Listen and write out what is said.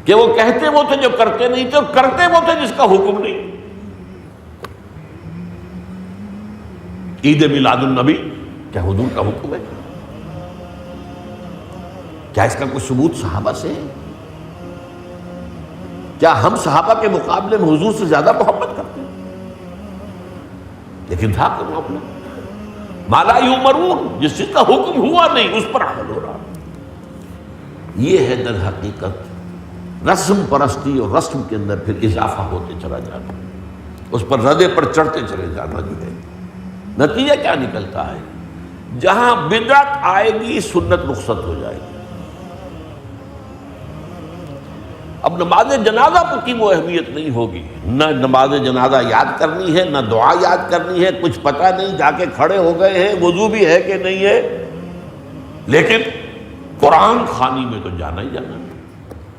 कि वो कहते वो थे जो करते नहीं थे और करते वो थे जिसका हुक्म नहीं। ईद मिलादुन नबी क्या हुजूर का हुक्म है? क्या इसका कोई सबूत सहाबा से है? क्या हम सहाबा के मुकाबले में हुजूर से ज्यादा मोहब्बत करते हैं? लेकिन था कोई मामला माला युमरून, जिस चीज का हुक्म हुआ नहीं उस पर अमल हो रहा। यह है दर हकीकत रस्म परस्ती, और रस्म के अंदर फिर इजाफा होते चला जाना, उस पर रदे पर चढ़ते चले जाना जो है। नतीजा क्या निकलता है? जहां बिदअत आएगी सुन्नत रुखसत हो जाएगी। अब नमाज जनाजा की वो अहमियत नहीं होगी, न नमाज जनाजा याद करनी है, न दुआ याद करनी है, कुछ पता नहीं, जाके खड़े हो गए हैं, वजू भी है कि नहीं है, लेकिन कुरान खानी में तो जाना ही जाना।